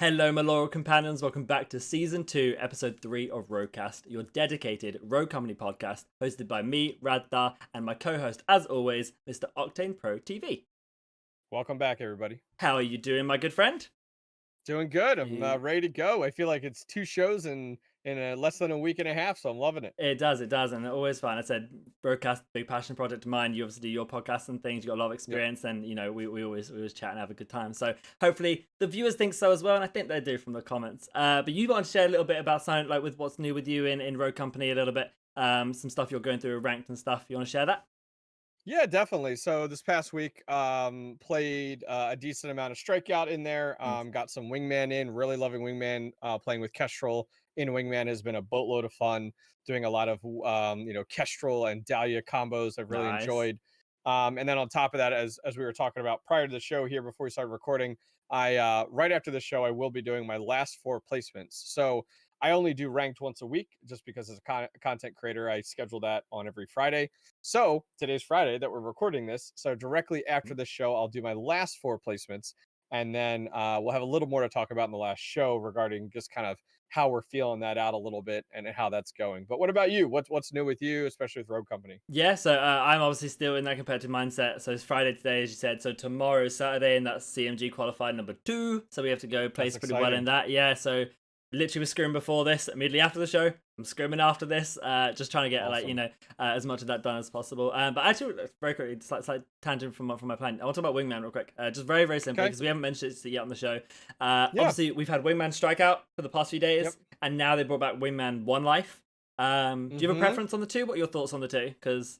Hello, my loyal companions. Welcome back to Season 2, Episode 3 of RogueCast, your dedicated Rogue Company podcast, hosted by me, Radthar, and my co-host, as always, Mr. OctaneProTV. Welcome back, everybody. How are you doing, my good friend? Doing good. I'm You- ready to go. I feel like it's two shows in less than a week and a half, so I'm loving it. It does, and always fun. I said, RogueCast, big passion project of mine. You obviously do your podcast and things. You got a lot of experience, and you know we always chat and have a good time. So hopefully the viewers think so as well, and I think they do from the comments. But you want to share a little bit about something like with what's new with you in Rogue Company a little bit. Some stuff you're going through ranked and stuff. You want to share that? Yeah, definitely. So this past week, played a decent amount of Strikeout in there. Nice. Got some Wingman in. Really loving Wingman. Playing with Kestrel in Wingman has been a boatload of fun. Doing a lot of Kestrel and Dahlia combos. I've really Nice. enjoyed. And then on top of that, as we were talking about prior to the show here before we started recording, I right after the show I will be doing my last four placements. So I only do ranked once a week just because as a content creator I schedule that on every Friday. So today's Friday that we're recording this. So directly after the show, I'll do my last four placements, and then we'll have a little more to talk about in the last show regarding just kind of how we're feeling that out a little bit and how that's going. But what about you? What's new with you, especially with Rogue Company? Yeah, so I'm obviously still in that competitive mindset. So it's Friday today, as you said. So tomorrow is Saturday, and that's CMG qualified number 2. So we have to go place That's pretty well in exciting. that. Yeah, so literally was scrimming before this, immediately after the show. I'm scrimming after this, just trying to get Awesome. as much of that done as possible. But actually, very quickly, slight tangent from my plan. I want to talk about Wingman real quick, just very simply Okay. because we haven't mentioned it yet on the show. Yeah. Obviously, we've had Wingman Strikeout for the past few days, Yep. and now they brought back Wingman One Life. Do you have a Mm-hmm. preference on the two? What are your thoughts on the two? Because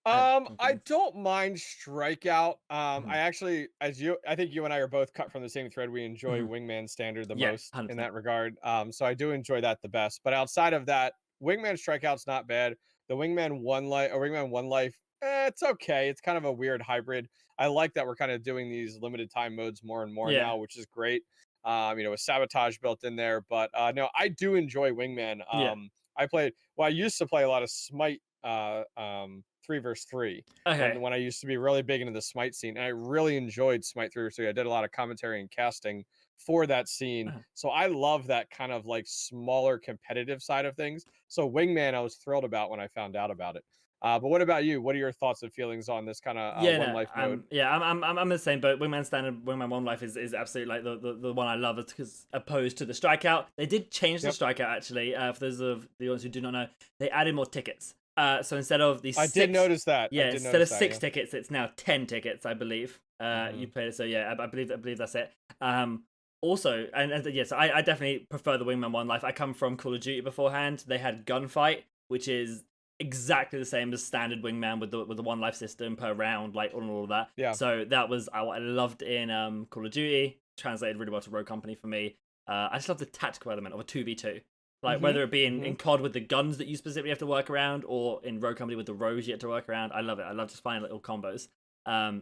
I don't mind Strikeout. Mhm. I actually, I think you and I are both cut from the same thread. We enjoy Mhm. Wingman Standard the Yeah, most in 100%. that regard. So I do enjoy that the best. But outside of that, Wingman Strikeout's not bad. The Wingman One Life, it's okay. It's kind of a weird hybrid. I like that we're kind of doing these limited time modes more and more Yeah, now, which is great. With sabotage built in there. But no, I do enjoy Wingman. yeah. I used to play a lot of Smite 3 versus 3 Okay. when I used to be really big into the Smite scene, and I really enjoyed Smite 3 versus 3. I did a lot of commentary and casting for that scene, Uh-huh. so I love that kind of like smaller competitive side of things. So Wingman, I was thrilled about when I found out about it. But what about you? What are your thoughts and feelings on this kind of Yeah, one no, life mode? I'm the same boat. Wingman Standard, Wingman One Life is absolutely like the one I love, because opposed to the Strikeout. They did change the Yep, Strikeout actually. For those of the audience who do not know, they added more tickets. So instead of the I did six, notice that. I yeah, did instead of notice that. six Yeah. tickets, it's now 10 tickets, I believe. You Hmm. played it, so yeah, I believe that's it. Also, and yes, I definitely prefer the Wingman One Life. I come from Call of Duty beforehand. They had Gunfight, which is exactly the same as standard Wingman with the one life system per round, like all of that. Yeah. So that was what I loved in Call of Duty. Translated really well to Rogue Company for me. I just love the tactical element of a 2v2. Like Hmm. whether it be Hmm. in COD with the guns that you specifically have to work around, or in Rogue Company with the rows you have to work around. I love it. I love just finding little combos.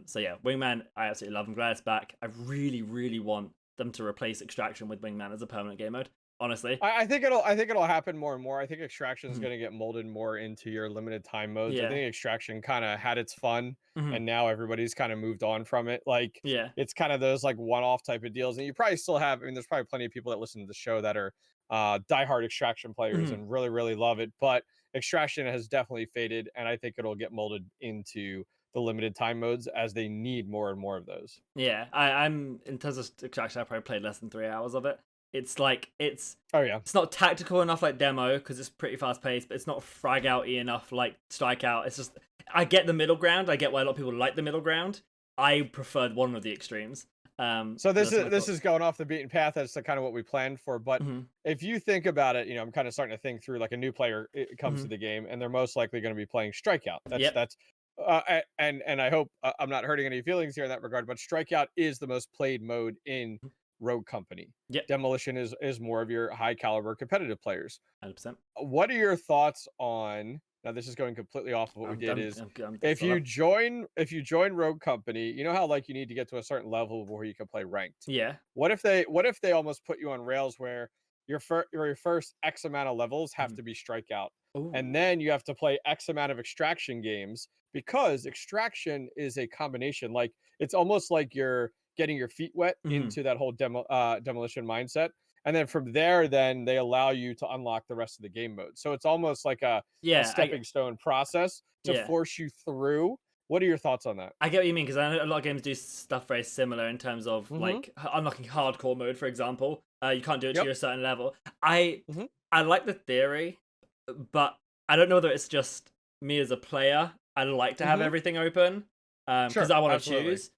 So yeah, Wingman, I absolutely love. I'm glad it's back. I really want them to replace Extraction with Wingman as a permanent game mode. Honestly. I think it'll happen more and more. I think extraction is Mhm. going to get molded more into your limited time modes. I Yeah. think extraction kind of had its fun, Mhm. and now everybody's kind of moved on from it. Like Yeah. it's kind of those like one-off type of deals, and you probably still have. I mean, there's probably plenty of people that listen to the show that are diehard extraction players Mhm. and really love it. But extraction has definitely faded, and I think it'll get molded into the limited time modes as they need more and more of those. Yeah. I'm in terms of Extraction, I probably played less than 3 hours of it. It's like Oh yeah. it's not tactical enough like demo because it's pretty fast paced, but it's not frag outy enough like Strikeout. It's just I get the middle ground. I get why a lot of people like the middle ground. I preferred one of the extremes. So So this that's is my this thoughts. is going off the beaten path as to kind of what we planned for. But Hmm. if you think about it, I'm kind of starting to think through like a new player comes to Hmm. the game, and they're most likely going to be playing Strikeout. That's Yep. that's and I hope I'm not hurting any feelings here in that regard. But Strikeout is the most played mode in Rogue Company. Yep. Demolition is more of your high caliber competitive players. 100%. What are your thoughts on now? This is going completely off of what we I'm did. I'm Is I'm, I'm dead if for you that. join Rogue Company, you know how like you need to get to a certain level before you can play ranked. Yeah. What if they almost put you on rails where your first X amount of levels have Mhm. to be Strikeout, and Ooh. then you have to play X amount of extraction games because extraction is a combination. Like it's almost like you're getting your feet wet Mhm. into that whole demolition mindset. And then from there, then they allow you to unlock the rest of the game mode. So it's almost like a Yeah, stepping stone process to yeah. force you through. What are your thoughts on that? I get what you mean, because I know a lot of games do stuff very similar in terms of Mm-hmm. like unlocking hardcore mode, for example. You can't do it Yep. to a certain level. I Mm-hmm. I like the theory, but I don't know whether it's just me as a player. I like to have Mm-hmm. everything open because Sure. I want to Absolutely. choose,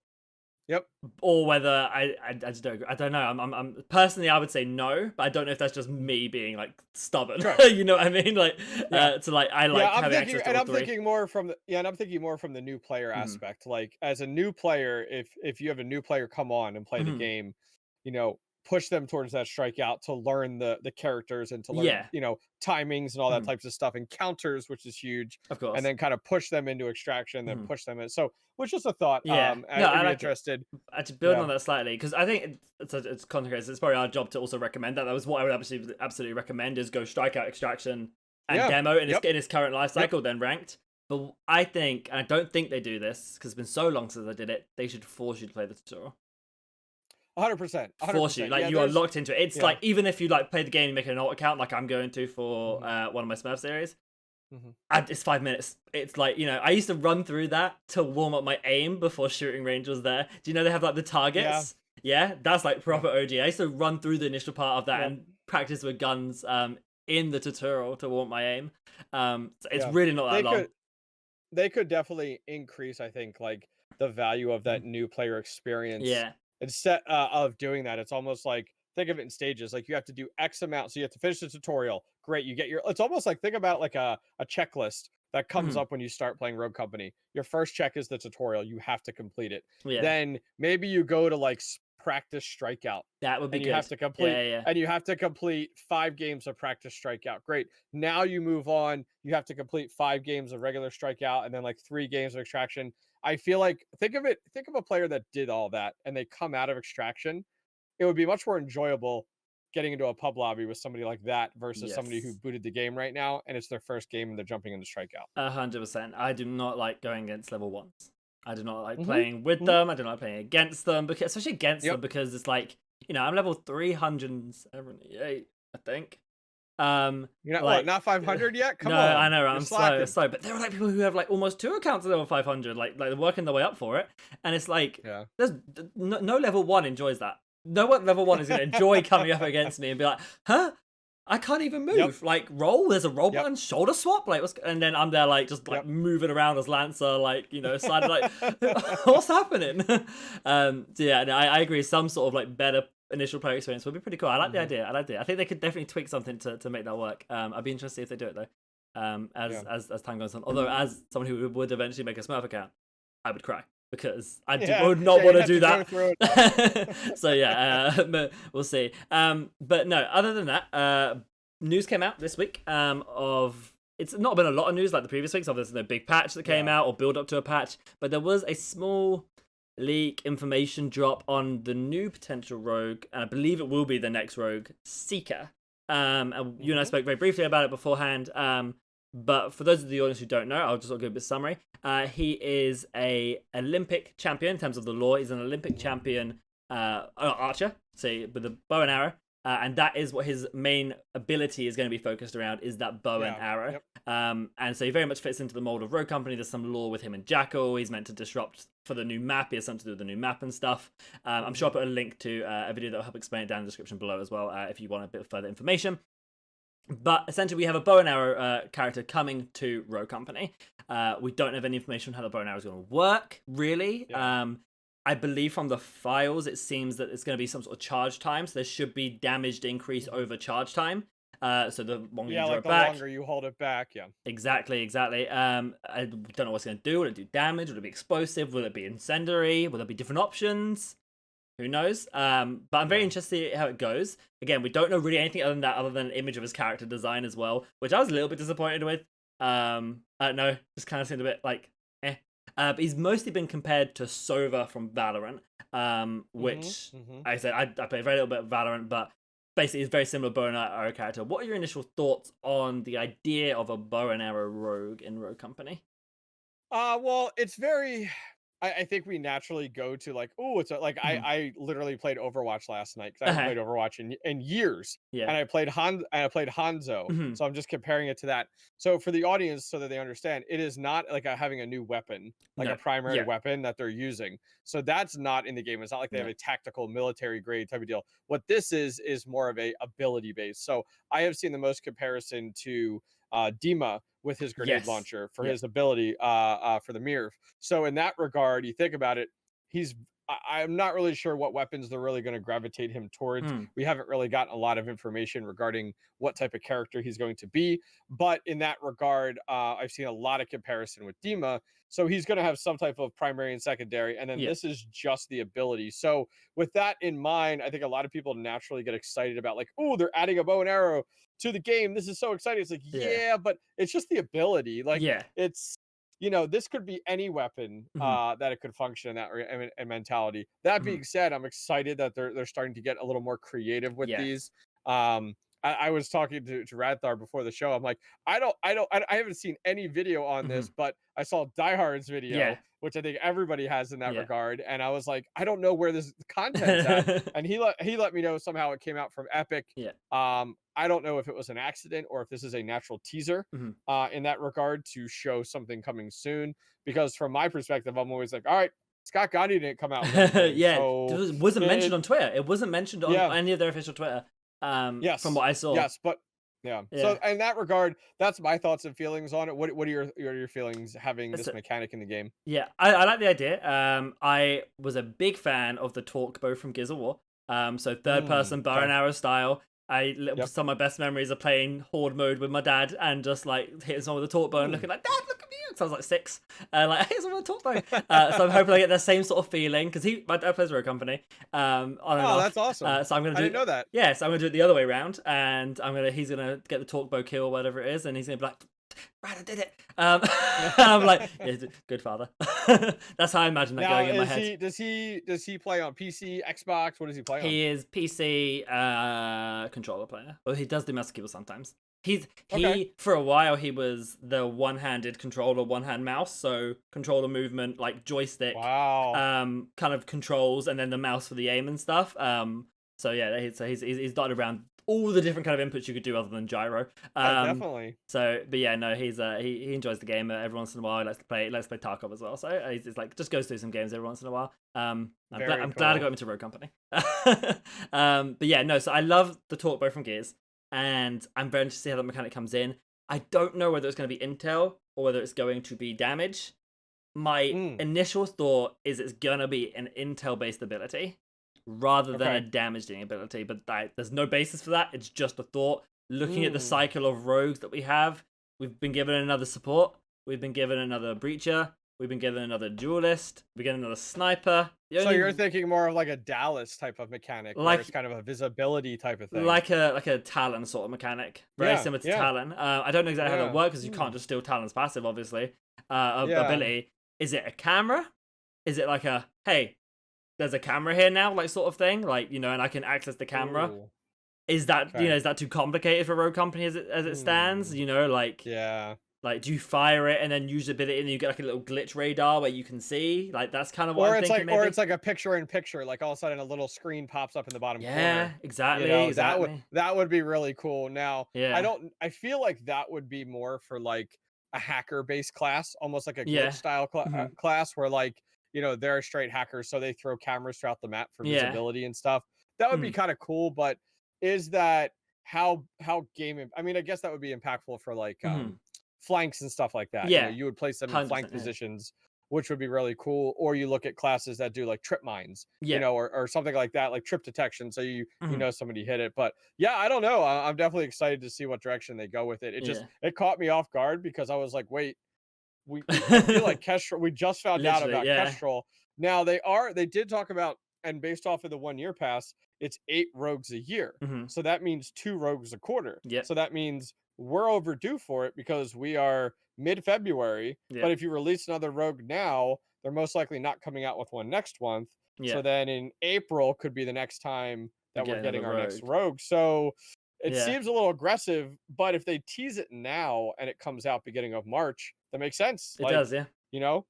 Yep. or whether I just don't agree. I don't know. I'm personally I would say no, but I don't know if that's just me being like stubborn. Sure. You know what I mean? Like Yeah. to like I Yeah, like I'm having thinking, access to and all I'm three. thinking more from the and I'm thinking more from the new player Hmm. aspect. Like as a new player, if you have a new player come on and play the Hmm. game, you know, push them towards that strikeout to learn the characters and to learn, Yeah. timings and all that Hmm. types of stuff and counters, which is huge. Of And course. then kind of push them into extraction, then Hmm. push them in. So, which is a thought. Yeah. No, I'd I be like it. interested. Actually, building Yeah. on that slightly, because I think it's content. It's probably our job to also recommend that. That was what I would absolutely recommend is go Strikeout, Extraction, and Yeah. Demo in Yep. its current life Yep. cycle, then Ranked. But I think, and I don't think they do this because it's been so long since I did it. They should force you to play the tutorial. 100%. Force you, 100%. like Yeah. you are locked into it. It's Yeah. like even if you like play the game and make an alt account, like I'm going to for Mhm. one of my Smurf series. Mhm. It's 5 minutes. It's like, I used to run through that to warm up my aim before shooting range was there. Do you know they have like the Yeah. targets? Yeah, that's like Yeah. proper OG. I used to run through the initial part of that Yeah. and practice with guns in the tutorial to warm my aim. So it's Yeah. really not that They long. could they could definitely increase, I think, like the value of that Mhm. new player experience. Yeah. Instead of doing that, it's almost like think of it in stages. Like you have to do X amount, so you have to finish the tutorial. Great, you get your. It's almost like think about like a checklist that comes Mhm. up when you start playing Rogue Company. Your first check is the tutorial. You have to complete it. Yeah. Then maybe you go to like practice Strikeout, That would be and you have good. to complete Yeah, yeah. and you have to complete 5 games of practice Strikeout. Great. Now you move on. You have to complete 5 games of regular Strikeout, and then like 3 games of Extraction. I feel like think of a player that did all that and they come out of Extraction. It would be much more enjoyable getting into a pub lobby with somebody like that versus somebody who Yes. booted the game right now and it's their first game and they're jumping into Strikeout. 100%. I do not like going against level ones. I do not like Mhm. playing with Mhm. them. I do not like playing against them, because especially against them, Yep. because it's like, I'm level 378, I think. You're not what? Like Not 500 yet? Come no, I on. know, You're I'm slow, slacking. slow, but there are like people who have like almost 2 accounts at level 500, like they're working their way up for it, and it's like Yeah. there's no level one enjoys that. No one level one is gonna enjoy coming up against me and be like, huh? I can't even Yep. move. Like roll, there's a roll Yep. button, shoulder swap, like and then I'm there like just like Yep. moving around as Lancer, like sliding like what's happening? So yeah, no, I agree. Some sort of like better initial player experience would be pretty cool. I like the Mhm. idea. I like the idea. I think they could definitely tweak something to make that work. I'd be interested if they do it though. Yeah. As time goes on. Although as someone who would eventually make a Smurf account, I would cry because Yeah. would not Yeah, want you'd to have do to go through that. it. So yeah, we'll see. But no, other than that, news came out this week. Of it's not been a lot of news like the previous weeks. Obviously, no big patch that came Yeah. out or build up to a patch, but there was a small leak information drop on the new potential rogue, and I believe it will be the next rogue, Seeker. And you and I Mhm. spoke very briefly about it beforehand. But for those of the audience who don't know, I'll just give a bit of summary. He is a Olympic champion in terms of the law. He's an Olympic champion archer, so with a bow and arrow. And that is what his main ability is going to be focused around, is that bow and Yeah. arrow. Yep. And so he very much fits into the mold of Rogue Company. There's some lore with him and Jackal. He's meant to disrupt for the new map. He has something to do with the new map and stuff. I'm sure I'll put a link to a video that will help explain it down in the description below as well, if you want a bit of further information. But essentially, we have a bow and arrow character coming to Rogue Company. We don't have any information on how the bow and arrow is going to work, really. Yeah. I believe from the files, it seems that it's going to be some sort of charge time. So there should be damaged increase over charge time. So the longer you draw like it the back. longer you hold it back, yeah. Exactly. I don't know what's going to do. Will it do damage? Will it be explosive? Will it be incendiary? Will there be different options? Who knows? But I'm very interested to see how it goes. Again, we don't know really anything other than that, other than an image of his character design as well, which I was a little bit disappointed with. I don't know, just kind of seemed a bit like, eh. But he's mostly been compared to Sova from Valorant, which I said I played very little bit of Valorant, but basically, it's very similar bow and arrow character. What are your initial thoughts on the idea of a bow and arrow rogue in Rogue Company? Well, it's very I think we naturally go to like, oh, it's like Mhm. I literally played Overwatch last night because I haven't Okay. played Overwatch in years, Yeah. and I played Hanzo, Mhm. so I'm just comparing it to that. So for the audience, so that they understand, it is not like having a new weapon, like No. a primary Yeah. weapon that they're using. So that's not in the game. It's not like they have No. a tactical military grade type of deal. What this is more of a ability base. So I have seen the most comparison to Dima with his grenade Yes. launcher for Yeah. his ability for the mirror. So in that regard, you think about it, he's I'm not really sure what weapons they're really going to gravitate him towards. Mm. We haven't really gotten a lot of information regarding what type of character he's going to be. But in that regard, I've seen a lot of comparison with Dima. So he's going to have some type of primary and secondary. And then Yeah. this is just the ability. So with that in mind, I think a lot of people naturally get excited about like, oh, they're adding a bow and arrow to the game. This is so exciting. It's like, Yeah. yeah, but it's just the ability. Like Yeah. it's this could be any weapon Mhm. that it could function in that mentality. That Mhm. being said, I'm excited that they're starting to get a little more creative with Yes. these. I was talking to Radthar before the show. I'm like, I haven't seen any video on Mhm. this, but I saw Die Hard's Yeah. video, which I think everybody has in that Yeah. regard. And I was like, I don't know where this content's at. And he let me know somehow it came out from Epic. Yeah. I don't know if it was an accident or if this is a natural teaser Mhm. in that regard to show something coming soon. Because from my perspective, I'm always like, all right, Scott Gotti didn't come out with anything, Yeah. so It wasn't mentioned it on Twitter. It wasn't mentioned on yeah, any of their official Twitter. From yes, what I saw. yes, but yeah. So Yeah. in that regard, that's my thoughts and feelings on it. What are your feelings having this So, mechanic in the game? yeah, I like the idea. I was a big fan of the talk bow from Gears of War. So third person bow and Okay. arrow style. Yep. Some of my best memories are playing horde mode with my dad and just like hitting someone with a talk bow and Hmm. looking like, Dad, look at me. So I was like 6, like hit someone with a talk bow. So I'm hoping I get the same sort of feeling because my dad plays Rogue Company, on and Oh, off. that's awesome. So I'm gonna I do didn't know that. yeah, so I'm gonna do it the other way around, and he's gonna get the talk bow kill, whatever it is, and he's gonna be like, Brad, I did it. I'm like, yeah, good father. That's how I imagine that Now, going in my is head. he does he play on PC, Xbox? What does he play on? He is PC controller player. Well, he does do mouse and keyboard sometimes. Okay. He for a while he was the one-handed controller, one-hand mouse, so controller movement like joystick, Wow. kind of controls, and then the mouse for the aim and stuff. So yeah, he's dotted around all the different kind of inputs you could do other than gyro. Yeah, definitely. So, but yeah, no, he enjoys the game every once in a while. He likes to play Tarkov as well. So he's like just goes through some games every once in a while. Very I'm glad I got cool. him into Rogue Company. But yeah, no. So I love the talk bow from Gears, and I'm very interested to see how that mechanic comes in. I don't know whether it's going to be intel or whether it's going to be damage. My Mm, initial thought is it's gonna be an intel based ability rather than a okay. damage dealing ability, but there's no basis for that. It's just a thought. Looking at the Mm. cycle of rogues that we have, we've been given another support, we've been given another breacher, we've been given another duelist, we get another sniper. The So you're only thinking more of like a Dallas type of mechanic where it's like kind of a visibility type of thing. like a Talon sort of mechanic, very Yeah, similar to yeah, Talon. I don't know exactly how that yeah. works because you can't Mm. just steal Talon's passive, obviously. Yeah. Ability. Is it a camera? Is it like a hey, there's a camera here now, like sort of thing, like and I can access the camera? Ooh. Is that Okay. is that too complicated for Rogue Company as it stands? Hmm. Yeah. Like do you fire it and then use the ability and you get like a little glitch radar where you can see? Like that's kind of what I'm thinking Or maybe. it's like a picture in picture, like all of a sudden a little screen pops up in the bottom Yeah, corner. exactly. That would be really cool. Now, Yeah, I feel like that would be more for like a hacker based class, almost like a glitch yeah, style hmm class where like, they're straight hackers, so they throw cameras throughout the map for yeah, visibility and stuff. That would be hmm kind of cool, but is that how I mean, I guess that would be impactful for like hmm flanks and stuff like that. yeah, You would place them in flank 100%. Yeah, positions, which would be really cool. Or you look at classes that do like trip mines, yeah, or something like that, like trip detection. So you hmm know somebody hit it. But yeah, I don't know. I'm definitely excited to see what direction they go with it. yeah. It caught me off guard because I was like, wait, I feel like Kestrel. We just found out Literally, about yeah. Kestrel. Now they did talk about, and based off of the 1 year pass, it's 8 rogues a year. hmm So that means 2 rogues a quarter. Yep, So that means we're overdue for it because we are mid-February. But yep, if you release another rogue now, they're most likely not coming out with one next month. So yeah. then in April could be the next time We that we're get another getting our next rogue. rogue. So it Yeah, seems a little aggressive, but if they tease it now and it comes out beginning of March, that makes sense. it Like, does. Yeah. you know,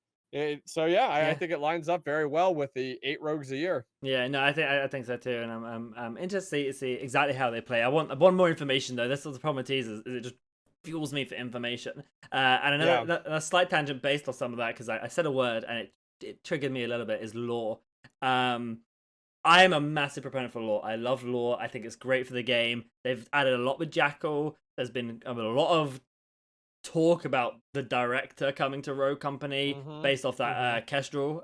So yeah, I Yeah. think it lines up very well with the 8 rogues a year. Yeah, no, I think so too, and I'm interested to see exactly how they play. I want more information though. That's the problem with teasers, is it just fuels me for information. And Yeah. another a slight tangent based off some of that, because I said a word and it triggered me a little bit, is lore. Um, I am a massive proponent for lore. I love lore. I think it's great for the game. They've added a lot with Jackal. There's been a lot of talk about the director coming to Rogue Company Mhm. based off that Mhm. Kestrel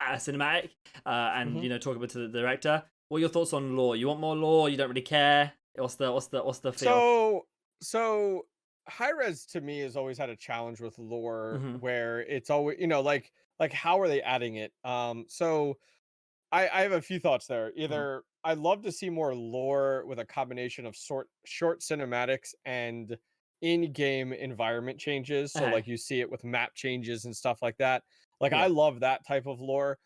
cinematic, and Mhm. talk about to the director. What are your thoughts on lore? You want more lore? You don't really care? What's the feel? So so high res to me has always had a challenge with lore Hmm. where it's always, like how are they adding it? So I have a few thoughts there. Hmm. Either I love to see more lore with a combination of short cinematics and in-game environment changes. So Okay. like you see it with map changes and stuff like that. Like I Yeah. love that type of lore.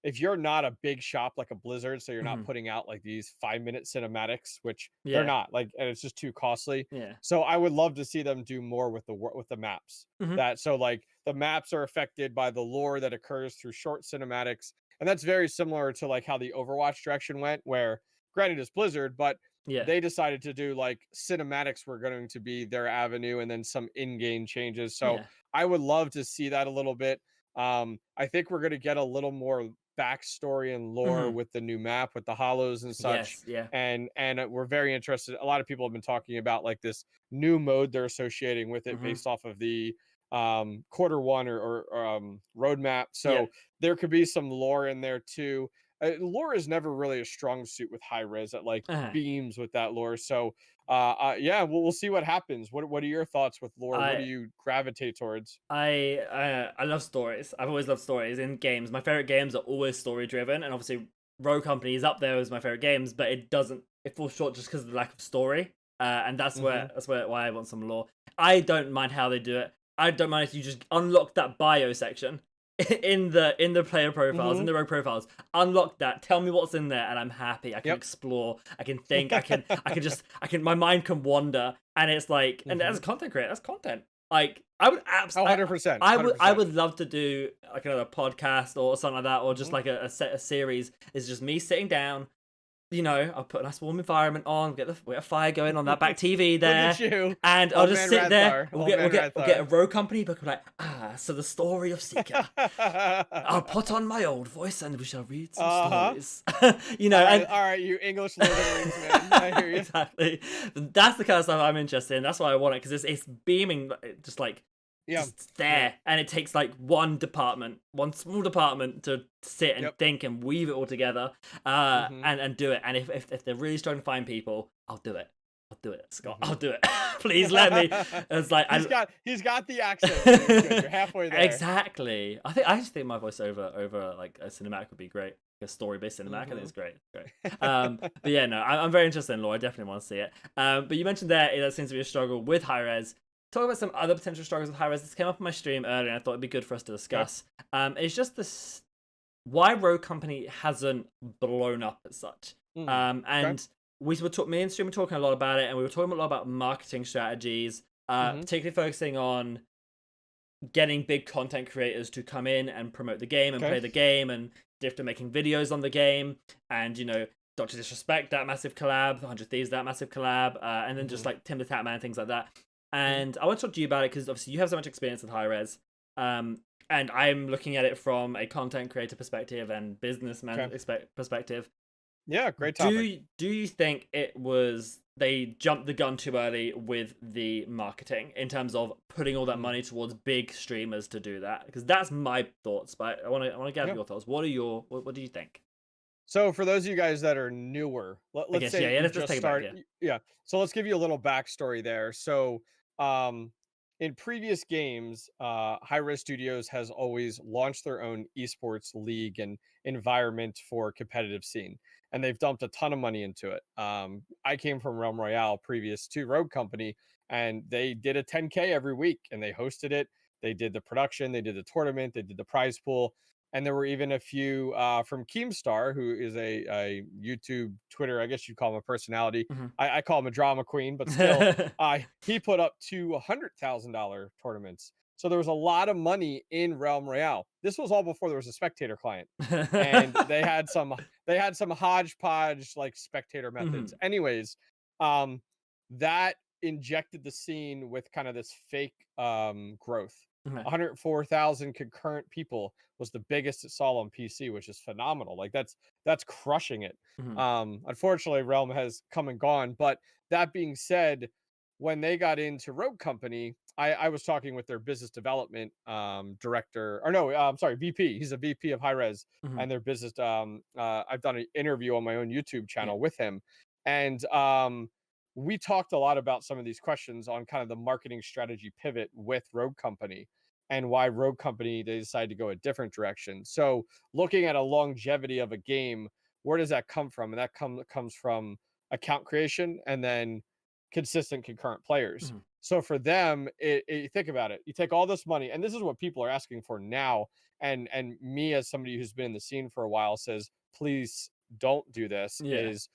If you're not a big shop like a Blizzard, so you're not Hmm. putting out like these 5-minute cinematics, which they're Yeah. not like, and it's just too costly. Yeah. So I would love to see them do more with the maps. Hmm. That so like the maps are affected by the lore that occurs through short cinematics, and that's very similar to like how the Overwatch direction went, where granted it's Blizzard, but Yeah. they decided to do like cinematics were going to be their avenue and then some in-game changes. So Yeah. I would love to see that a little bit. I think we're going to get a little more backstory and lore Hmm. with the new map with the hollows and such. Yes. Yeah. And we're very interested. A lot of people have been talking about like this new mode they're associating with it Hmm. based off of the quarter one or roadmap. Yeah. So there could be some lore in there too. Lore is never really a strong suit with high res at like uh beams with that lore. So yeah, we'll see what happens. What are your thoughts with lore? What do I you gravitate towards? I love stories. I've always loved stories in games. My favorite games are always story driven, and obviously Rogue Company is up there as my favorite games, but it falls short just because of the lack of story. And Hmm. that's where why I want some lore. I don't mind how they do it. I don't mind if you just unlock that bio section in the player profiles, in Hmm. the rogue profiles. Unlock that. Tell me what's in there, and I'm happy. I can Yep. explore. I can think. I can. My mind can wander, and it's like, and as Hmm. a content creator, that's content. Like I would Oh, 100%. I 100%. would love to do like another podcast or something like that, or just Hmm. like a series. It's just me sitting down. I'll put a nice warm environment on, we get a fire going on that back TV Look at there, you. and I'll Old just man sit there. Radthar. Old man We'll get a Radthar. row company book. Like, so the story of Seeker. I'll put on my old voice and we shall read some Uh-huh. stories. All And right, you English Lord of the Rings man. I hear you. exactly. That's the kind of stuff I'm interested in. That's why I want it, because it's beaming, just like Yeah. just Yeah. there, and it takes like one small department to sit and Yep. think and weave it all together, Mhm. and do it. And if they're really struggling to find people, I'll do it. I'll do it, Scott. I'll Mhm. do it. Please let me. It's like He's got the accent, so you're good. You're halfway there. exactly. I just think my voice over like a cinematic would be great. A story based cinematic, I think it's Mhm. great. Great. But yeah, no, I'm very interested in lore. I definitely want to see it. But you mentioned there that seems to be a struggle with high res. Talk about some other potential struggles with high res. This came up on my stream earlier, and I thought it'd be good for us to Okay. discuss. It's just this why Rogue Company hasn't blown up as such. Mm. Okay. And me and Stream were talking a lot about it, and we were talking a lot about marketing strategies, Mhm. particularly focusing on getting big content creators to come in and promote the game and Okay. play the game, and after making videos on the game, and Doctor Disrespect, that massive collab, 100 Thieves, that massive collab, and then just Mhm. like Tim the Tatman, things like that. Mhm. And I want to talk to you about it because obviously you have so much experience with high res, and I'm looking at it from a content creator perspective and businessman Okay. perspective. Yeah, great topic. Do you think they jumped the gun too early with the marketing in terms of putting all that Mm. money towards big streamers to do that? Because that's my thoughts, but I want to gather Yeah. your thoughts. What do you think? So for those of you guys that are newer, I let's guess say yeah, you let's just take it back. start. Yeah. Yeah. So let's give you a little backstory there. So um, in previous games, High Res Studios has always launched their own esports league and environment for competitive scene, and they've dumped a ton of money into it. I came from Realm Royale previous to Rogue Company, and they did a 10K every week, and they hosted it. They did the production, they did the tournament, they did the prize pool, and there were even a few from Keemstar, who is a YouTube, Twitter, I guess you'd call him a personality. Mhm. I call him a drama queen, but still, he put up $200,000 tournaments. So there was a lot of money in Realm Royale. This was all before there was a spectator client, and they had some hodgepodge like spectator methods. Mhm. Anyways, that injected the scene with kind of this fake growth. Okay. 104,000 concurrent people was the biggest it saw on PC, which is phenomenal. Like that's crushing it. Mhm. Unfortunately, Realm has come and gone. But that being said, when they got into Rogue Company, I was talking with their business development director, or no, I'm sorry, VP. He's a VP of high res Mhm. and their business. I've done an interview on my own YouTube Yeah. channel with him, and we talked a lot about some of these questions on kind of the marketing strategy pivot with Rogue Company and why Rogue Company they decided to go a different direction. So looking at a longevity of a game, where does that come from? And that comes from account creation and then consistent concurrent players. Mhm. So for them, think about it. You take all this money, and this is what people are asking for now. And me as somebody who's been in the scene for a while says, please don't do this. Yeah. Is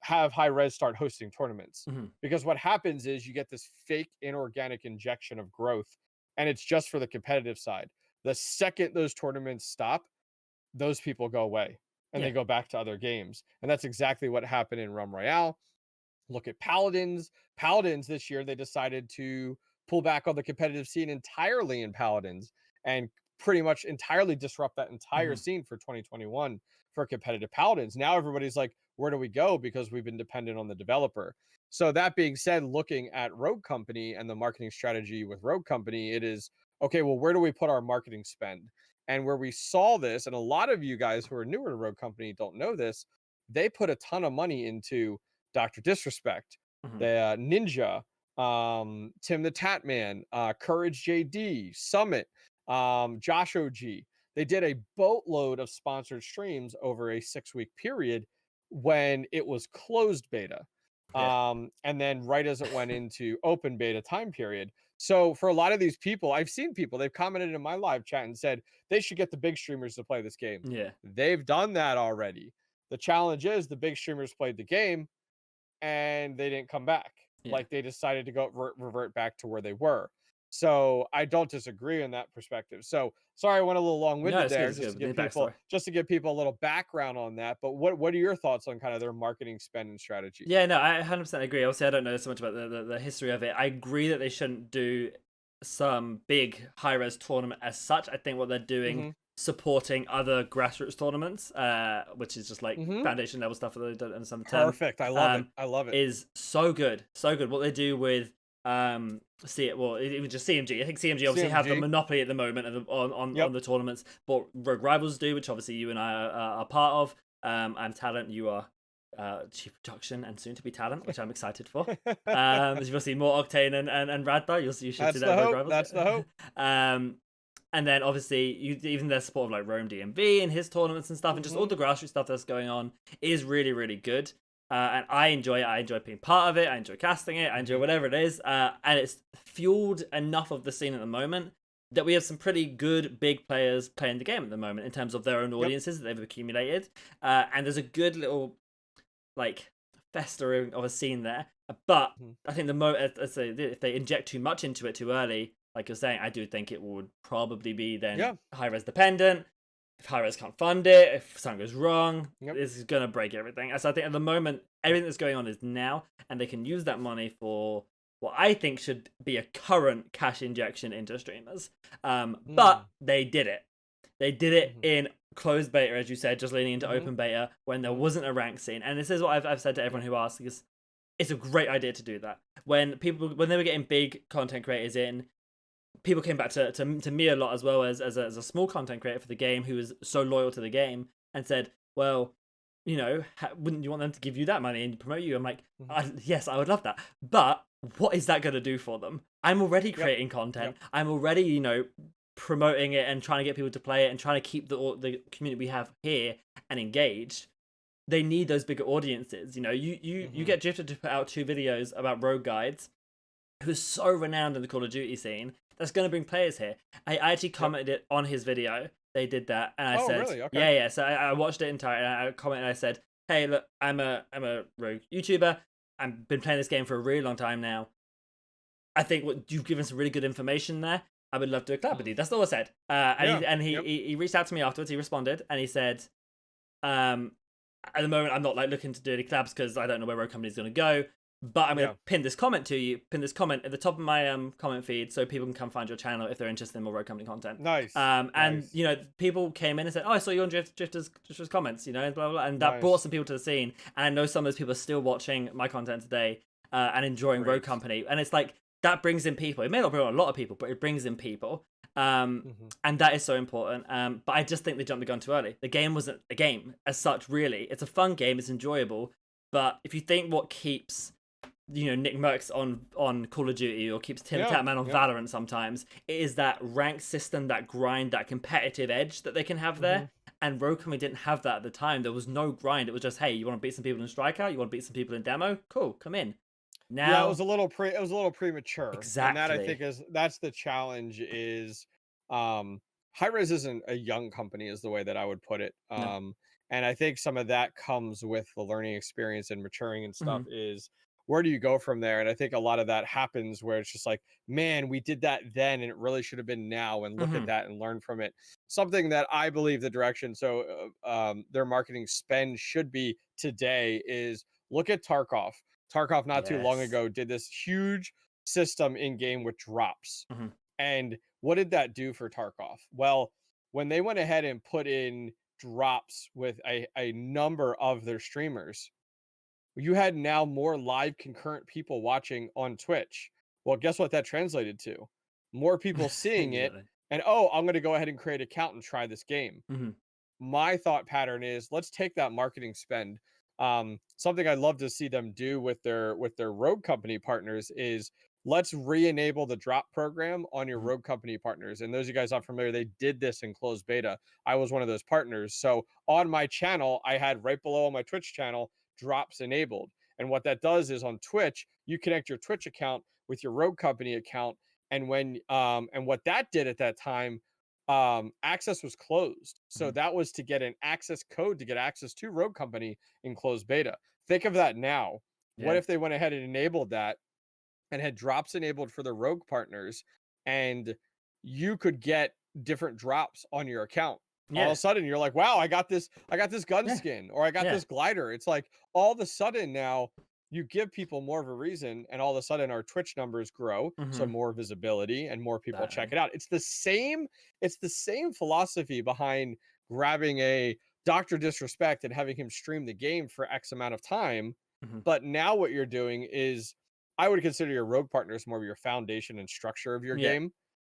have high res start hosting tournaments, Mhm. because what happens is you get this fake inorganic injection of growth, and it's just for the competitive side. The second those tournaments stop, those people go away and Yeah. they go back to other games. And that's exactly what happened in Realm Royale. Look at Paladins. Paladins this year, they decided to pull back on the competitive scene entirely in Paladins and pretty much entirely disrupt that entire Mhm. scene for 2021 for competitive Paladins. Now everybody's like, where do we go? Because we've been dependent on the developer. So that being said, looking at Rogue Company and the marketing strategy with Rogue Company, it is okay, well, where do we put our marketing spend? And where we saw this, and a lot of you guys who are newer to Rogue Company don't know this, they put a ton of money into Dr. Disrespect, Mhm. the Ninja, Tim the Tatman, Courage JD, Summit, Josh OG. They did a boatload of sponsored streams over a 6-week period when it was closed beta. Yeah. And then right as it went into open beta time period. So for a lot of these people, I've seen people, they've commented in my live chat and said they should get the big streamers to play this game. Yeah. They've done that already. The challenge is the big streamers played the game and they didn't come back. Yeah. Like they decided to go revert back to where they were. So I don't disagree in that perspective. So sorry I went a little long No, winded it's good. there, It's good. The backstory. just to give people a little background on that. But what are your thoughts on kind of their marketing spend and strategy? Yeah, no, I 100% agree. Obviously, I don't know so much about the history of it. I agree that they shouldn't do some big high res tournament as such. I think what they're doing, Mm-hmm. supporting other grassroots tournaments, which is just like Mm-hmm. foundation level stuff that they don't understand the term, Perfect. I love it. I love it. is so good. So good. What they do with see it well even just CMG. I think CMG obviously have the CMG. monopoly at the moment on Yep. the tournaments, but Rogue Rivals do, which obviously you and I are part of. I'm Talent, you are chief production and soon to be talent, which I'm excited for. As you'll see more Octane and Radthar, you should That's see the that Rogue hope. Rivals. That's the hope. And then obviously even their support of like Rome DMV and his tournaments and stuff, and just all the grassroots stuff that's going on is really really good. And I enjoy it. I enjoy being part of it. I enjoy casting it. I enjoy whatever it is. And it's fueled enough of the scene at the moment that we have some pretty good big players playing the game at the moment in terms of their own audiences that they've accumulated. And there's a good little like festering of a scene there. But I think if they inject too much into it too early, like you're saying, I do think it would probably be then high res dependent. If high res can't fund it, if something goes wrong, this is gonna break everything. So I think at the moment, everything that's going on is now, and they can use that money for what I think should be a current cash injection into streamers. But they did it. They did it in closed beta, as you said, just leaning into open beta when there wasn't a rank scene. And this is what I've said to everyone who asks: is it's a great idea to do that. When they were getting big content creators in, people came back to me a lot as well as a small content creator for the game who was so loyal to the game and said, well, you know, wouldn't you want them to give you that money and promote you? I'm like, yes, I would love that. But what is that going to do for them? I'm already creating content. I'm already, you know, promoting it and trying to get people to play it and trying to keep the community we have here and engaged. They need those bigger audiences. You know, you get Drifter to put out 2 videos about rogue guides, who is so renowned in the Call of Duty scene. That's going to bring players here. I actually commented it on his video. They did that, and I said, really? Okay. yeah. So I watched it entire, and I commented. And I said, hey, look, I'm a rogue YouTuber. I've been playing this game for a really long time now. I think you've given some really good information there. I would love to do a collab with you. That's all I said. He reached out to me afterwards. He responded and he said, at the moment, I'm not like looking to do any collabs because I don't know where Rogue Company is going to go. But I'm going to pin this comment to you. Pin this comment at the top of my comment feed so people can come find your channel if they're interested in more Rogue Company content. Nice. And you know, people came in and said, "Oh, I saw you on Drifters comments," you know, and blah, blah, blah. And that brought some people to the scene. And I know some of those people are still watching my content today and enjoying Rogue Company. And it's like that brings in people. It may not bring in a lot of people, but it brings in people. And that is so important. But I just think they jumped the gun too early. The game wasn't a game as such. Really, it's a fun game. It's enjoyable. But if you think what keeps Nick Merckx on Call of Duty or keeps Tim Tatman on Valorant sometimes, it is that rank system, that grind, that competitive edge that they can have there. And Rogue Company didn't have that at the time. There was no grind. It was just, hey, you want to beat some people in Strikeout? You want to beat some people in Demo? Cool, come in. Now it was a little premature. Exactly. And that I think that's the challenge is Hi-Rez isn't a young company is the way that I would put it. And I think some of that comes with the learning experience and maturing and stuff is where do you go from there? And I think a lot of that happens where it's just like, man, we did that then and it really should have been now, and look at that and learn from it. Something that I believe the direction their marketing spend should be today is look at Tarkov. Tarkov not too long ago did this huge system in game with drops. And what did that do for Tarkov? Well, when they went ahead and put in drops with a number of their streamers, you had now more live concurrent people watching on Twitch. Well, guess what that translated to? More people seeing it and, oh, I'm going to go ahead and create an account and try this game. My thought pattern is let's take that marketing spend. Something I'd love to see them do with their Rogue Company partners is let's re-enable the drop program on your Rogue Company partners. And those of you guys not familiar, they did this in closed beta. I was one of those partners. So on my channel, I had right below on my Twitch channel, drops enabled. And what that does is on Twitch, you connect your Twitch account with your Rogue Company account. And when and what that did at that time, access was closed. So that was to get an access code to get access to Rogue Company in closed beta. Think of that now. What if they went ahead and enabled that and had drops enabled for the Rogue partners, and you could get different drops on your account? All of a sudden you're like, wow, I got this gun skin, or I got this glider. It's like all of a sudden now you give people more of a reason, and all of a sudden our Twitch numbers grow, so more visibility and more people check it out. It's the same philosophy behind grabbing a Dr. Disrespect and having him stream the game for X amount of time. But now what you're doing is, I would consider your Rogue partners more of your foundation and structure of your game.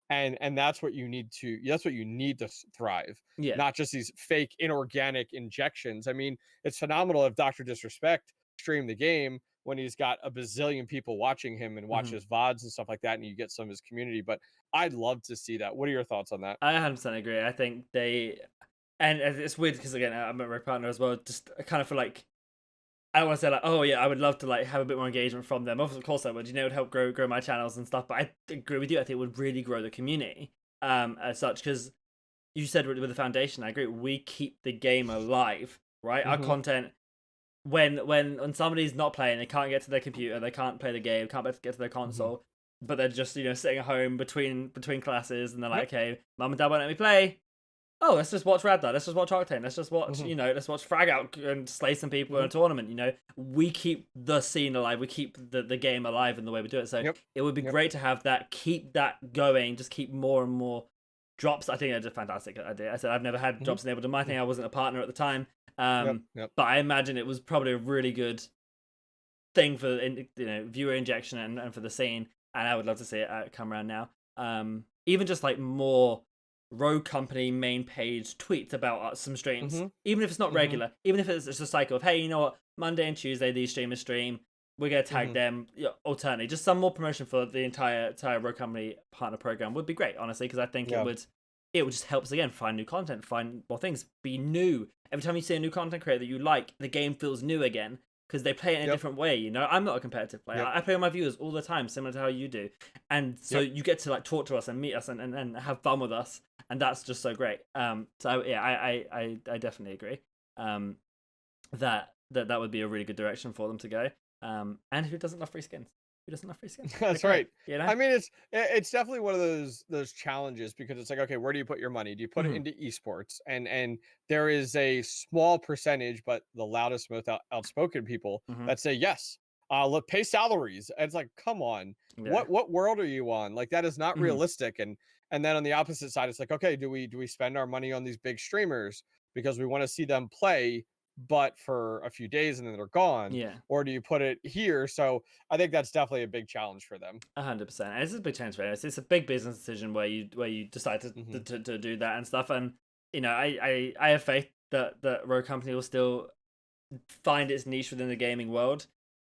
And that's what you need to thrive. Not just these fake inorganic injections. I mean, it's phenomenal if Dr. Disrespect streamed the game when he's got a bazillion people watching him and watch his VODs and stuff like that, and you get some of his community. But I'd love to see that. What are your thoughts on that? I 100% agree. I think and it's weird because again, I'm a Rogue partner as well. Just I kind of feel like I don't want to say like, oh yeah, I would love to like have a bit more engagement from them. Of course I would. It would help grow my channels and stuff. But I agree with you. I think it would really grow the community as such, because you said with the foundation, I agree. We keep the game alive, right? Our content, when somebody's not playing, they can't get to their computer, they can't play the game, can't get to their console, but they're just sitting at home between classes, and they're like, okay, mum and dad won't let me play. Oh, let's just watch Radthar. Let's just watch Octane. Let's just watch, let's watch Frag Out and slay some people in a tournament. We keep the scene alive. We keep the game alive in the way we do it. So it would be great to have that, keep that going, just keep more and more drops. I think that's a fantastic idea. I said I've never had drops enabled in my thing. I wasn't a partner at the time. But I imagine it was probably a really good thing for viewer injection and for the scene. And I would love to see it come around now. Even just like more Rogue Company main page tweets about some streams, even if it's not regular, even if it's just a cycle of, hey, you know what, Monday and Tuesday these streamers stream, we're gonna tag them alternately. Just some more promotion for the entire Rogue Company partner program would be great, honestly, because I think it would just help us again find new content, find more things, be new. Every time you see a new content creator that you like, the game feels new again because they play it in a different way. I'm not a competitive player. I play with my viewers all the time, similar to how you do, and so you get to like talk to us and meet us and have fun with us. And that's just so great. So yeah, I definitely agree. That would be a really good direction for them to go. And who doesn't love free skins? Who doesn't love free skins? That's Okay, right. you know. I mean, it's definitely one of those challenges because it's like, okay, where do you put your money? Do you put it Mhm. into esports? And there is a small percentage, but the loudest, most outspoken people Mhm. that say yes. Look, pay salaries. And it's like, come on, Yeah. what world are you on? Like that is not Mhm. realistic. And then on the opposite side, it's like, okay, do we spend our money on these big streamers because we want to see them play, but for a few days and then they're gone, Yeah. or do you put it here? So I think that's definitely a big challenge for them. 100%. And it's a big change for us. It's a big business decision where you decide Hmm. to do that and stuff. And I have faith that Rogue Company will still find its niche within the gaming world.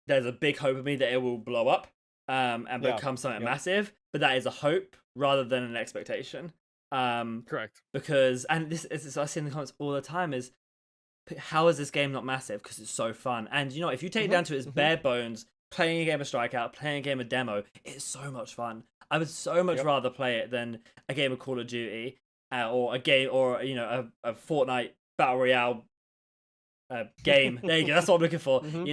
There's a big hope of me that it will blow up and Yeah. become something Yep. massive. But that is a hope rather than an expectation. Correct. Because and this is I see in the comments all the time is how is this game not massive? Because it's so fun. And if you take it Hmm. down to its Hmm. bare bones, playing a game of Strikeout, playing a game of Demo, it's so much fun. I would so much Yep. rather play it than a game of Call of Duty or a game or a Fortnite Battle Royale game. There you go. That's what I'm looking for. Hmm.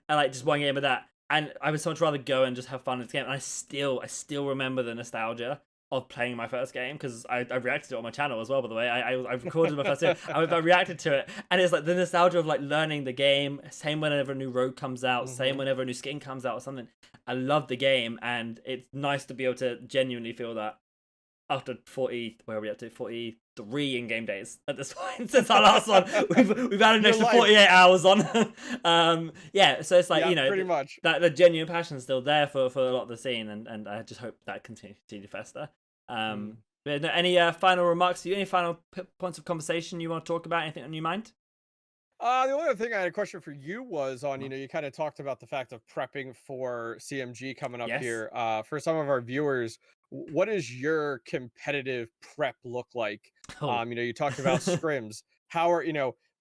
I like just one game of that. And I would so much rather go and just have fun in this game. And I still remember the nostalgia of playing my first game because I reacted to it on my channel as well. By the way, I recorded my first game. I reacted to it, and it's like the nostalgia of like learning the game. Same whenever a new rogue comes out. Same Hmm. whenever a new skin comes out or something. I love the game, and it's nice to be able to genuinely feel that after 40, where are we up to? 43 in-game days at this point since our last one. We've added an Your extra life. 48 hours on. Yeah, so it's like, Yeah, pretty much. that the genuine passion is still there for a lot of the scene, and I just hope that continues to fester. Mm. But any final remarks? Any final points of conversation you want to talk about? Anything on your mind? The only other thing I had a question for you was on, you kind of talked about the fact of prepping for CMG coming up Yes. here. For some of our viewers, what does your competitive prep look like? Oh. You talked about scrims. How are,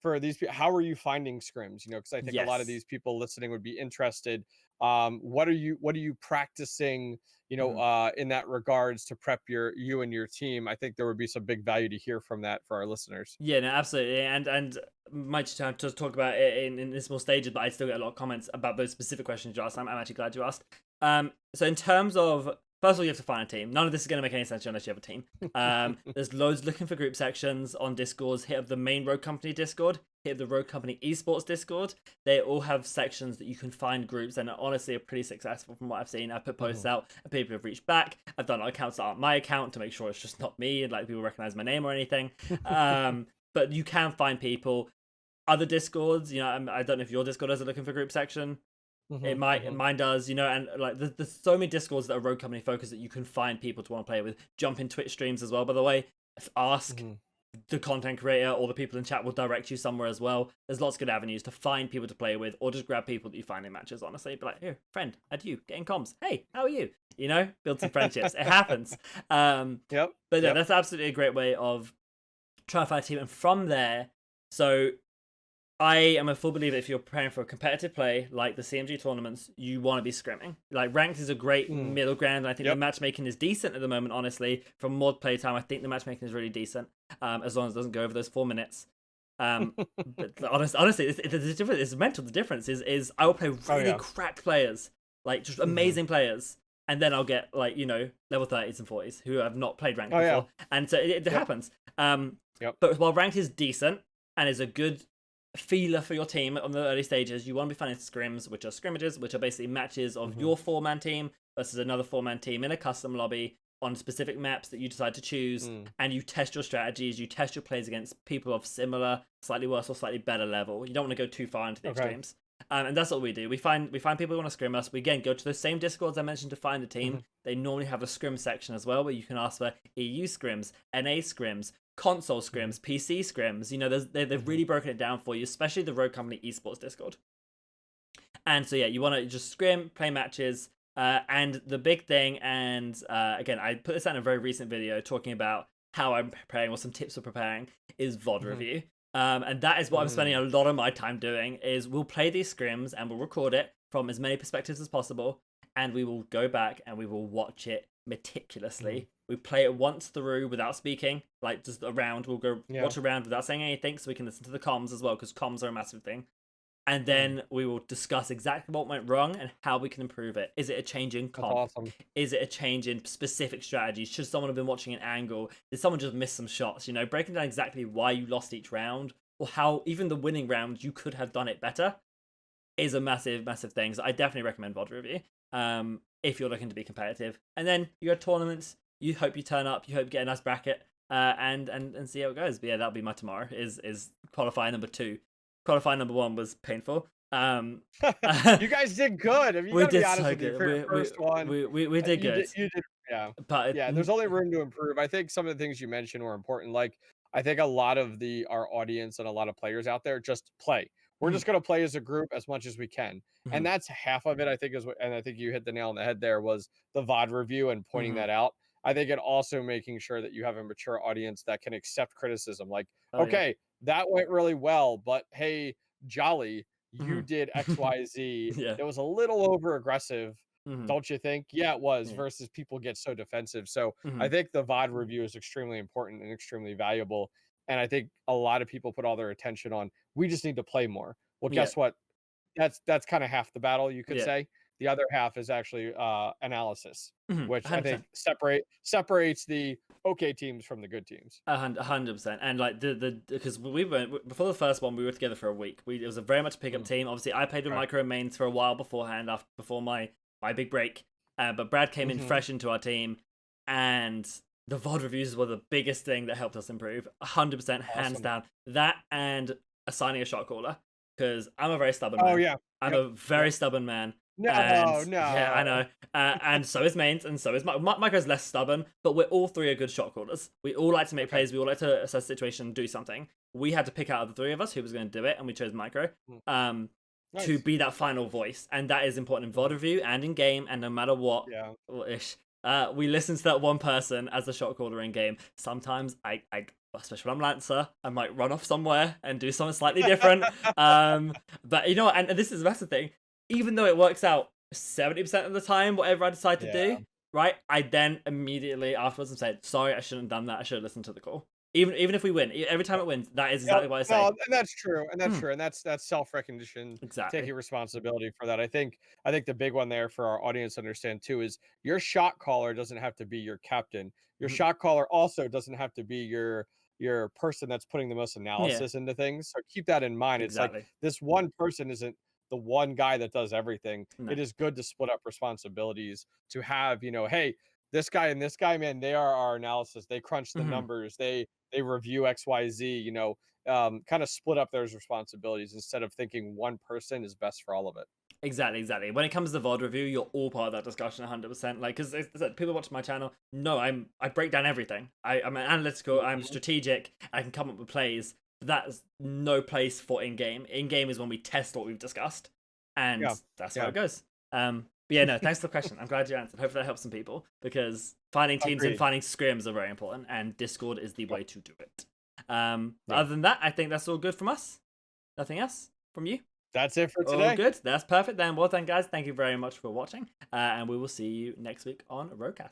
for these people, how are you finding scrims? Because I think a lot of Yes. these people listening would be interested. What are you practicing, Mhm. in that regards to prep you and your team? I think there would be some big value to hear from that for our listeners. Yeah, no, absolutely, and might just have to talk about it in small stages, but I still get a lot of comments about those specific questions you asked. I'm actually glad you asked. So in terms of first of all, you have to find a team. None of this is going to make any sense unless you have a team. There's loads looking for group sections on Discords. Hit up the main Rogue Company Discord. Hit up the Rogue Company Esports Discord. They all have sections that you can find groups, and honestly are pretty successful from what I've seen. I've put posts out, and people have reached back. I've done accounts that aren't my account to make sure it's just not me, and like people recognize my name or anything. But you can find people. Other Discords, I don't know if your Discord has a looking for group section. It Mhm, might, mhm. mine does, and like there's so many Discords that are Rogue Company focused that you can find people to want to play with. Jump in Twitch streams as well, by the way. Ask Mhm. the content creator or the people in chat will direct you somewhere as well. There's lots of good avenues to find people to play with, or just grab people that you find in matches. Honestly, be like, here, friend, add you, get in comms. Hey, how are you? Build some friendships. It happens. Yep. But yeah, Yep. that's absolutely a great way of trying to find a team, and from there, so I am a full believer if you're preparing for a competitive play like the CMG tournaments, you want to be scrimming. Like ranked is a great Mm. middle ground, and I think the Yep. matchmaking is decent at the moment. Honestly, from mod playtime, I think the matchmaking is really decent, as long as it doesn't go over those 4 minutes. But honestly, it's different. It's mental. The difference is I will play Oh, really yeah. cracked players, like just Mhm. amazing players, and then I'll get like level 30s and 40s who have not played ranked Oh, yeah. before, and so it Yep. happens. Yep. But while ranked is decent and is a good feeler for your team on the early stages, you want to be finding scrims, which are scrimmages, which are basically matches of Mhm. your 4-man team versus another 4-man team in a custom lobby on specific maps that you decide to choose, Mm. and you test your strategies, you test your plays against people of similar, slightly worse or slightly better level. You don't want to go too far into the Okay. extremes. And that's what we do. We find people who want to scrim us. We again go to those same Discords I mentioned to find a team. Mhm. They normally have a scrim section as well, where you can ask for EU scrims, NA scrims, console scrims, PC scrims. They've really broken it down for you, especially the Rogue Company Esports Discord. And so yeah, you want to just scrim, play matches, and the big thing. And again, I put this out in a very recent video talking about how I'm preparing or some tips for preparing is VOD Mhm. review. And that is what I'm spending a lot of my time doing. Is we'll play these scrims and we'll record it from as many perspectives as possible, and we will go back and we will watch it meticulously. Mhm. We play it once through without speaking, like just a round. We'll go Yeah. watch a round without saying anything, so we can listen to the comms as well, because comms are a massive thing. And then we will discuss exactly what went wrong and how we can improve it. Is it a change in comp? That's awesome. Is it a change in specific strategies? Should someone have been watching an angle? Did someone just miss some shots? You know, breaking down exactly why you lost each round, or how even the winning round you could have done it better, is a massive, massive thing. So I definitely recommend VOD review if you're looking to be competitive. And then you go to tournaments. You hope you turn up. You hope you get a nice bracket and see how it goes. But yeah, that'll be my tomorrow. Is qualifying number 2. Qualifying number 1 was painful. You guys did good. I mean, you we gotta did be honest so with you. good. For your first one, We did good. You did, yeah. But Yeah, there's only room to improve. I think some of the things you mentioned were important. Like, I think a lot of our audience and a lot of players out there just play. We're just gonna play as a group as much as we can, and that's half of it. I think and I think you hit the nail on the head there was the VOD review and pointing that out. I think it also making sure that you have a mature audience that can accept criticism. Like, okay, that went really well, but hey, Jolly, you did XYZ. Yeah. It was a little over aggressive. Don't you think? Yeah, it was. Yeah. Versus people get so defensive. So I think the VOD review is extremely important and extremely valuable. And I think a lot of people put all their attention on, we just need to play more. Well, guess what? That's kind of half the battle, you could say. The other half is actually analysis, which 100%. I think separates the okay teams from the good teams. 100%. And like because we went before the first one, we were together for a week. It was a very much pickup team. Obviously, I played with micro and mains for a while beforehand, before my big break. But Brad came in fresh into our team, and the VOD reviews were the biggest thing that helped us improve. 100%, hands down. That and assigning a shot caller, because I'm a very stubborn man. Oh yeah, I'm a very stubborn man. No. Yeah, I know. And so is Mains, and so is Micro's less stubborn, but we're all 3 are good shot callers. We all like to make plays. We all like to assess the situation and do something. We had to pick out of the 3 of us who was going to do it, and we chose Micro to be that final voice. And that is important in VOD review and in game, and no matter what, we listen to that one person as a shot caller in game. Sometimes I especially when I'm Lancer, I might run off somewhere and do something slightly different. But you know what, and this is the best thing. Even though it works out 70% of the time, whatever I decide to do, right? I then immediately afterwards am saying, sorry, I shouldn't have done that. I should have listened to the call. Even if we win, every time it wins, that is exactly what I say. No, and that's true, and that's self-recognition, taking responsibility for that. I think the big one there for our audience to understand too is your shot caller doesn't have to be your captain. Your shot caller also doesn't have to be your person that's putting the most analysis into things. So keep that in mind. It's like this one person isn't the one guy that does everything. It is good to split up responsibilities, to have, hey, this guy and this guy, man, they are our analysis. They crunch the numbers. They review XYZ, kind of split up those responsibilities instead of thinking one person is best for all of it. Exactly. When it comes to VOD review, you're all part of that discussion 100%. Like, because people watch my channel, no, I break down everything. I'm analytical, I'm strategic, I can come up with plays. That's no place for in-game. In-game is when we test what we've discussed, and that's how it goes. But yeah, no, thanks for the question. I'm glad you answered. Hopefully that helps some people, because finding teams and finding scrims are very important, and Discord is the way to do it. Other than that, I think that's all good from us. Nothing else from you? That's it for today. All good. That's perfect then. Well then, guys, thank you very much for watching, and we will see you next week on RogueCast.